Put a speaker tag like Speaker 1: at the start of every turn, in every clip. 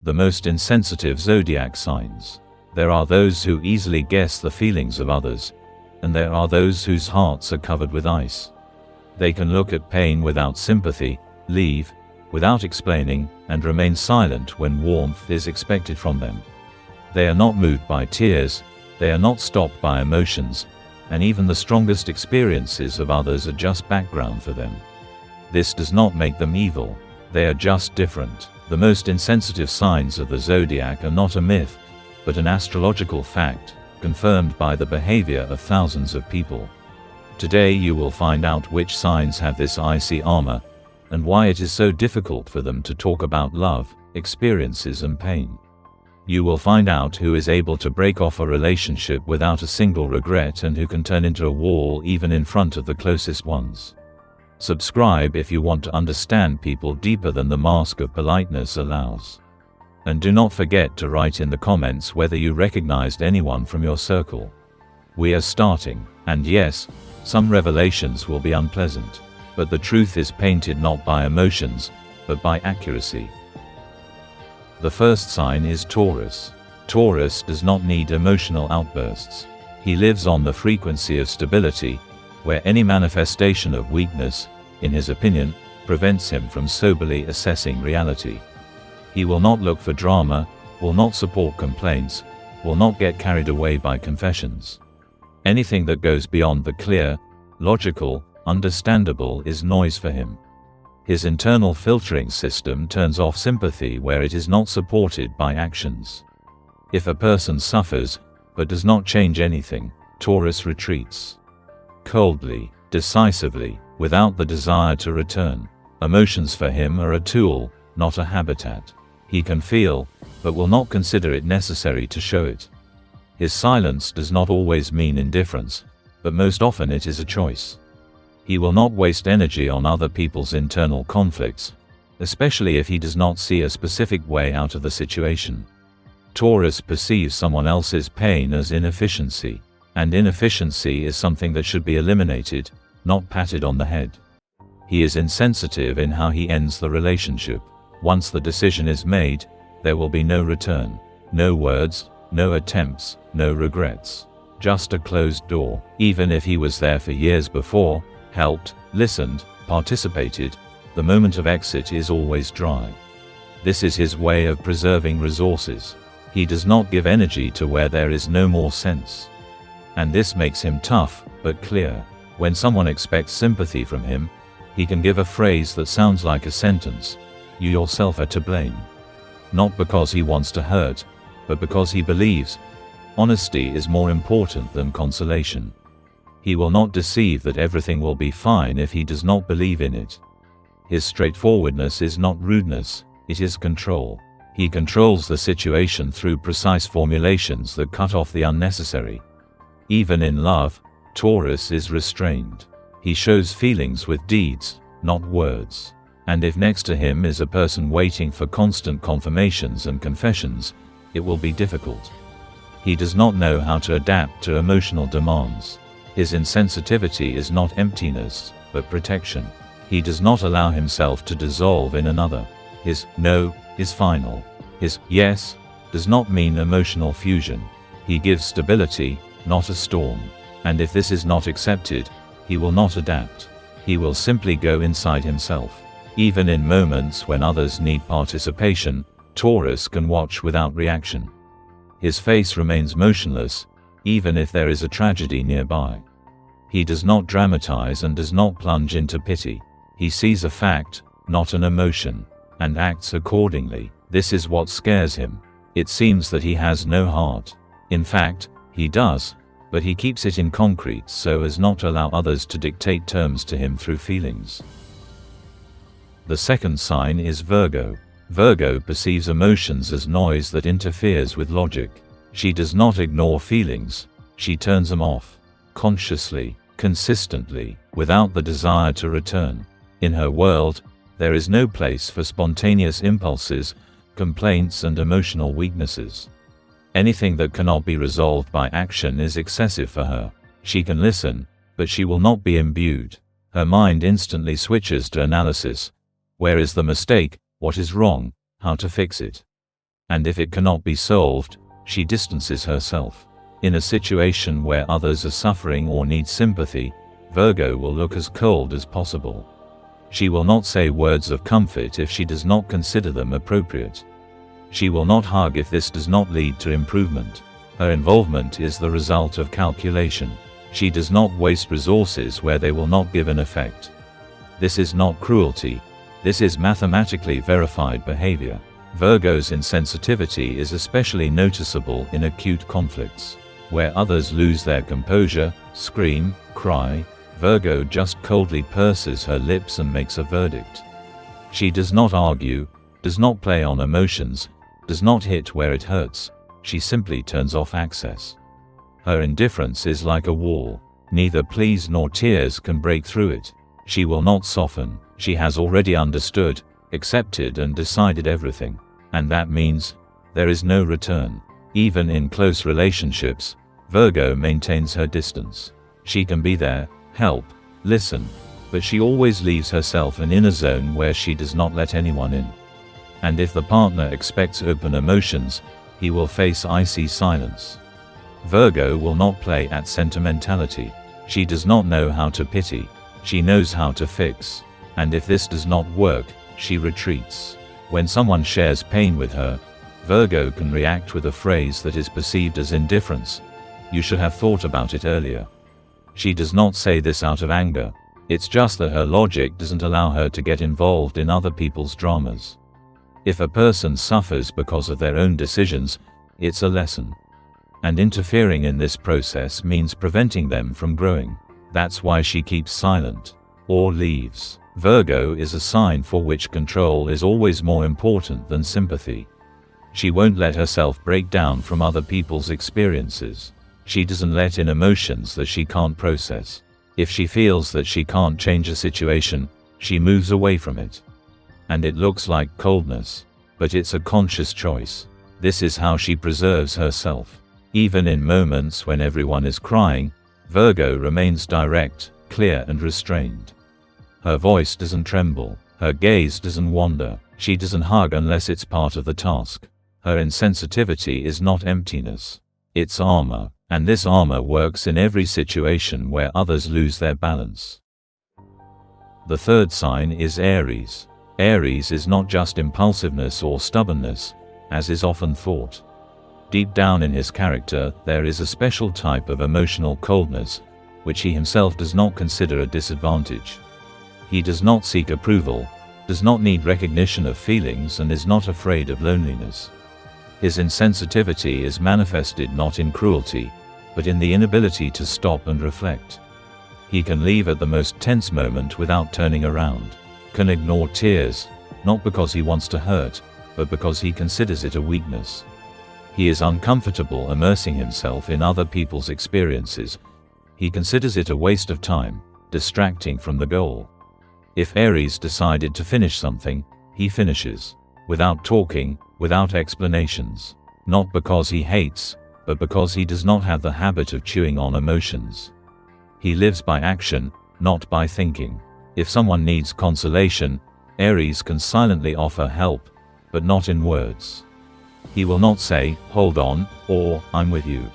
Speaker 1: The most insensitive zodiac signs. There are those who easily guess the feelings of others, and there are those whose hearts are covered with ice. They can look at pain without sympathy, leave without explaining, and remain silent when warmth is expected from them. They are not moved by tears, they are not stopped by emotions, and even the strongest experiences of others are just background for them. This does not make them evil, they are just different. The most insensitive signs of the zodiac are not a myth, but an astrological fact, confirmed by the behavior of thousands of people. Today you will find out which signs have this icy armor, and why it is so difficult for them to talk about love, experiences and pain. You will find out who is able to break off a relationship without a single regret and who can turn into a wall even in front of the closest ones. Subscribe if you want to understand people deeper than the mask of politeness allows. And do not forget to write in the comments whether you recognized anyone from your circle. We are starting, and yes, some revelations will be unpleasant, but the truth is painted not by emotions, but by accuracy. The first sign is Taurus. Taurus does not need emotional outbursts. He lives on the frequency of stability, where any manifestation of weakness, in his opinion, prevents him from soberly assessing reality. He will not look for drama, will not support complaints, will not get carried away by confessions. Anything that goes beyond the clear, logical, understandable is noise for him. His internal filtering system turns off sympathy where it is not supported by actions. If a person suffers, but does not change anything, Taurus retreats. Coldly, decisively, without the desire to return. Emotions for him are a tool, not a habitat. He can feel, but will not consider it necessary to show it. His silence does not always mean indifference, but most often it is a choice. He will not waste energy on other people's internal conflicts, especially if he does not see a specific way out of the situation. Taurus perceives someone else's pain as inefficiency, and inefficiency is something that should be eliminated, not patted on the head. He is insensitive in how he ends the relationship. Once the decision is made, there will be no return, no words, no attempts, no regrets. Just a closed door. Even if he was there for years before, helped, listened, participated, the moment of exit is always dry. This is his way of preserving resources. He does not give energy to where there is no more sense. And this makes him tough, but clear. When someone expects sympathy from him, he can give a phrase that sounds like a sentence. You yourself are to blame. Not because he wants to hurt, but because he believes. Honesty is more important than consolation. He will not deceive that everything will be fine if he does not believe in it. His straightforwardness is not rudeness, it is control. He controls the situation through precise formulations that cut off the unnecessary. Even in love, Taurus is restrained. He shows feelings with deeds, not words. And if next to him is a person waiting for constant confirmations and confessions, it will be difficult. He does not know how to adapt to emotional demands. His insensitivity is not emptiness, but protection. He does not allow himself to dissolve in another. His no is final. His yes does not mean emotional fusion. He gives stability, not a storm. And if this is not accepted, he will not adapt. He will simply go inside himself. Even in moments when others need participation, Taurus can watch without reaction. His face remains motionless, even if there is a tragedy nearby. He does not dramatize and does not plunge into pity. He sees a fact, not an emotion, and acts accordingly. This is what scares him. It seems that he has no heart. In fact, he does, but he keeps it in concrete so as not to allow others to dictate terms to him through feelings. The second sign is Virgo. Virgo perceives emotions as noise that interferes with logic. She does not ignore feelings, she turns them off. Consciously, consistently, without the desire to return. In her world, there is no place for spontaneous impulses, complaints and emotional weaknesses. Anything that cannot be resolved by action is excessive for her. She can listen, but she will not be imbued. Her mind instantly switches to analysis. Where is the mistake? What is wrong? How to fix it? And if it cannot be solved, she distances herself. In a situation where others are suffering or need sympathy, Virgo will look as cold as possible. She will not say words of comfort if she does not consider them appropriate. She will not hug if this does not lead to improvement. Her involvement is the result of calculation. She does not waste resources where they will not give an effect. This is not cruelty. This is mathematically verified behavior. Virgo's insensitivity is especially noticeable in acute conflicts. Where others lose their composure, scream, cry, Virgo just coldly purses her lips and makes a verdict. She does not argue, does not play on emotions, does not hit where it hurts. She simply turns off access. Her indifference is like a wall. Neither pleas nor tears can break through it. She will not soften. She has already understood, accepted and decided everything. And that means there is no return. Even in close relationships, Virgo maintains her distance. She can be there, help, listen, but she always leaves herself an inner zone where she does not let anyone in. And if the partner expects open emotions, he will face icy silence. Virgo will not play at sentimentality. She does not know how to pity. She knows how to fix. And if this does not work, she retreats. When someone shares pain with her, Virgo can react with a phrase that is perceived as indifference. You should have thought about it earlier. She does not say this out of anger. It's just that her logic doesn't allow her to get involved in other people's dramas. If a person suffers because of their own decisions, it's a lesson. And interfering in this process means preventing them from growing. That's why she keeps silent or leaves. Virgo is a sign for which control is always more important than sympathy. She won't let herself break down from other people's experiences. She doesn't let in emotions that she can't process. If she feels that she can't change a situation, she moves away from it. And it looks like coldness, but it's a conscious choice. This is how she preserves herself. Even in moments when everyone is crying, Virgo remains direct, clear and restrained. Her voice doesn't tremble. Her gaze doesn't wander. She doesn't hug unless it's part of the task. Her insensitivity is not emptiness. It's armor. And this armor works in every situation where others lose their balance. The third sign is Aries. Aries is not just impulsiveness or stubbornness, as is often thought. Deep down in his character, there is a special type of emotional coldness, which he himself does not consider a disadvantage. He does not seek approval, does not need recognition of feelings and is not afraid of loneliness. His insensitivity is manifested not in cruelty, but in the inability to stop and reflect. He can leave at the most tense moment without turning around, can ignore tears, not because he wants to hurt, but because he considers it a weakness. He is uncomfortable immersing himself in other people's experiences. He considers it a waste of time, distracting from the goal. If Aries decided to finish something, he finishes, without talking, without explanations, not because he hates, but because he does not have the habit of chewing on emotions. He lives by action, not by thinking. If someone needs consolation, Aries can silently offer help, but not in words. He will not say, "Hold on," or "I'm with you."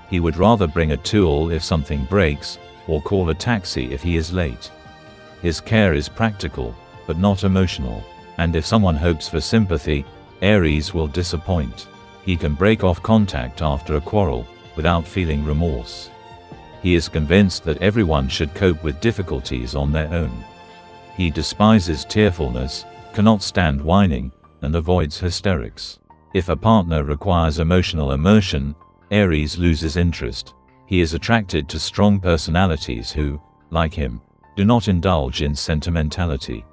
Speaker 1: He would rather bring a tool if something breaks, or call a taxi if he is late. His care is practical, but not emotional. And if someone hopes for sympathy, Aries will disappoint. He can break off contact after a quarrel, without feeling remorse. He is convinced that everyone should cope with difficulties on their own. He despises tearfulness, cannot stand whining, and avoids hysterics. If a partner requires emotional immersion, Aries loses interest. He is attracted to strong personalities who, like him, do not indulge in sentimentality.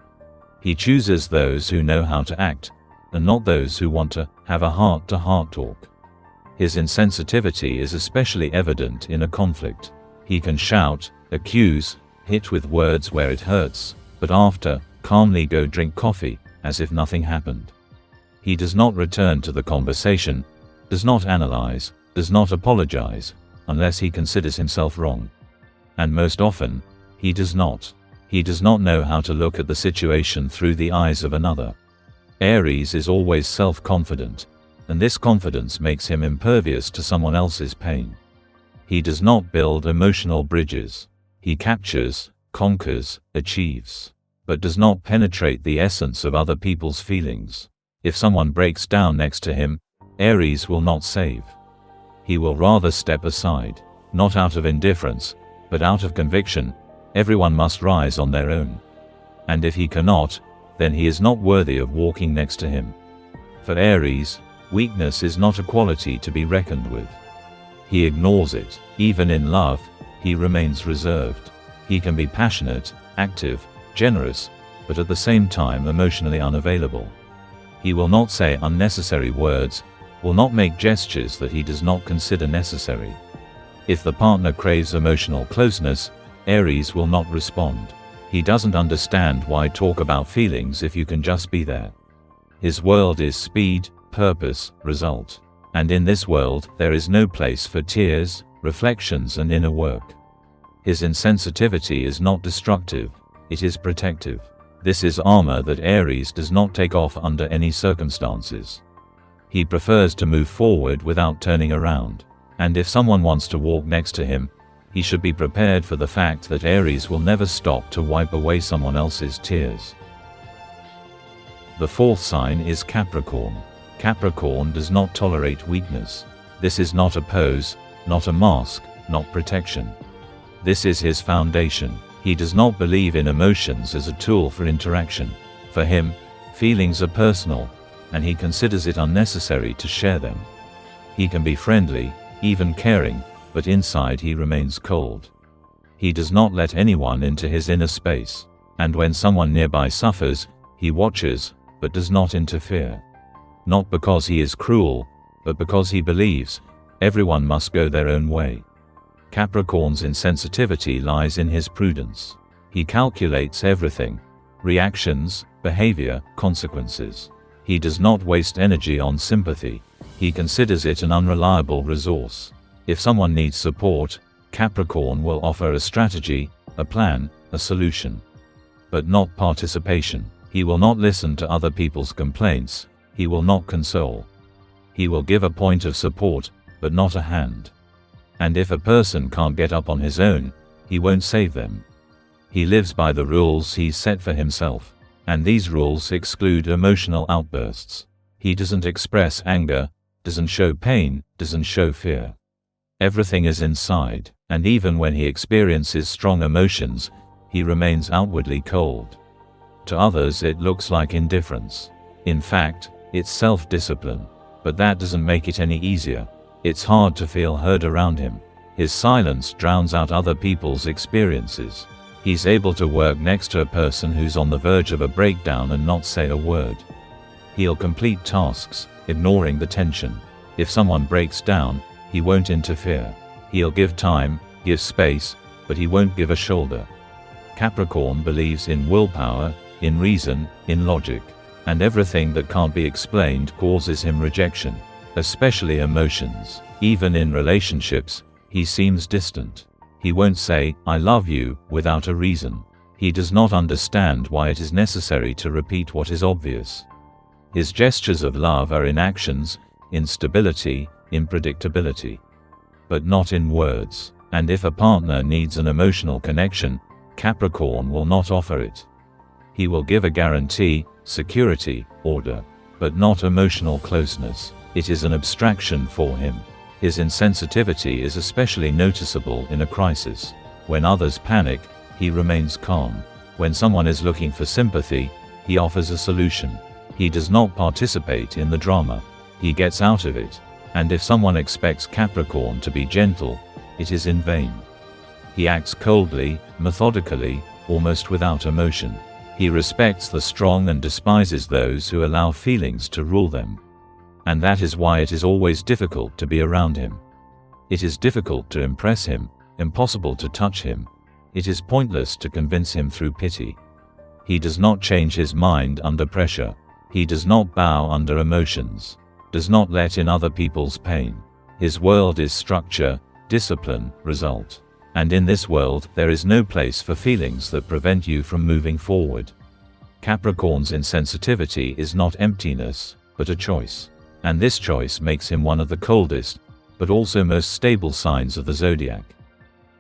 Speaker 1: He chooses those who know how to act, and not those who want to have a heart-to-heart talk. His insensitivity is especially evident in a conflict. He can shout, accuse, hit with words where it hurts, but after, calmly go drink coffee, as if nothing happened. He does not return to the conversation, does not analyze, does not apologize, unless he considers himself wrong. And most often, he does not. He does not know how to look at the situation through the eyes of another. Aries is always self-confident. and this confidence makes him impervious to someone else's pain. He does not build emotional bridges. He captures, conquers, achieves, but does not penetrate the essence of other people's feelings. If someone breaks down next to him, Aries will not save. He will rather step aside, not out of indifference, but out of conviction. Everyone must rise on their own. And if he cannot, then he is not worthy of walking next to him. For Aries, weakness is not a quality to be reckoned with. He ignores it. Even in love, he remains reserved. He can be passionate, active, generous, but at the same time emotionally unavailable. He will not say unnecessary words, will not make gestures that he does not consider necessary. If the partner craves emotional closeness, Aries will not respond. He doesn't understand why talk about feelings if you can just be there. His world is speed, purpose, result. And in this world, there is no place for tears, reflections, and inner work. His insensitivity is not destructive, it is protective. This is armor that Aries does not take off under any circumstances. He prefers to move forward without turning around. And if someone wants to walk next to him, he should be prepared for the fact that Aries will never stop to wipe away someone else's tears. The fourth sign is Capricorn. Capricorn does not tolerate weakness. This is not a pose, not a mask, not protection. This is his foundation. He does not believe in emotions as a tool for interaction. For him, feelings are personal, and he considers it unnecessary to share them. He can be friendly, even caring, but inside he remains cold. He does not let anyone into his inner space. And when someone nearby suffers, he watches, but does not interfere. Not because he is cruel, but because he believes everyone must go their own way. Capricorn's insensitivity lies in his prudence. He calculates everything: reactions, behavior, consequences. He does not waste energy on sympathy. He considers it an unreliable resource. If someone needs support, Capricorn will offer a strategy, a plan, a solution. But not participation. He will not listen to other people's complaints. He will not console. He will give a point of support, but not a hand. And if a person can't get up on his own, he won't save them. He lives by the rules he's set for himself. And these rules exclude emotional outbursts. He doesn't express anger, doesn't show pain, doesn't show fear. Everything is inside, and even when he experiences strong emotions, he remains outwardly cold. To others it looks like indifference. In fact, it's self-discipline. But that doesn't make it any easier. It's hard to feel heard around him. His silence drowns out other people's experiences. He's able to work next to a person who's on the verge of a breakdown and not say a word. He'll complete tasks, ignoring the tension. If someone breaks down, he won't interfere. He'll give time, give space, but he won't give a shoulder. Capricorn believes in willpower, in reason, in logic. And everything that can't be explained causes him rejection, especially emotions. Even in relationships, he seems distant. He won't say, "I love you," without a reason. He does not understand why it is necessary to repeat what is obvious. His gestures of love are in actions, in stability, in predictability. But not in words. And if a partner needs an emotional connection, Capricorn will not offer it. He will give a guarantee, security, order, but not emotional closeness. It is an abstraction for him. His insensitivity is especially noticeable in a crisis. When others panic, he remains calm. When someone is looking for sympathy, he offers a solution. He does not participate in the drama. He gets out of it. And if someone expects Capricorn to be gentle, it is in vain. He acts coldly, methodically, almost without emotion. He respects the strong and despises those who allow feelings to rule them. And that is why it is always difficult to be around him. It is difficult to impress him, impossible to touch him. It is pointless to convince him through pity. He does not change his mind under pressure. He does not bow under emotions, does not let in other people's pain. His world is structure, discipline, result. And in this world, there is no place for feelings that prevent you from moving forward. Capricorn's insensitivity is not emptiness, but a choice. and this choice makes him one of the coldest, but also most stable signs of the zodiac.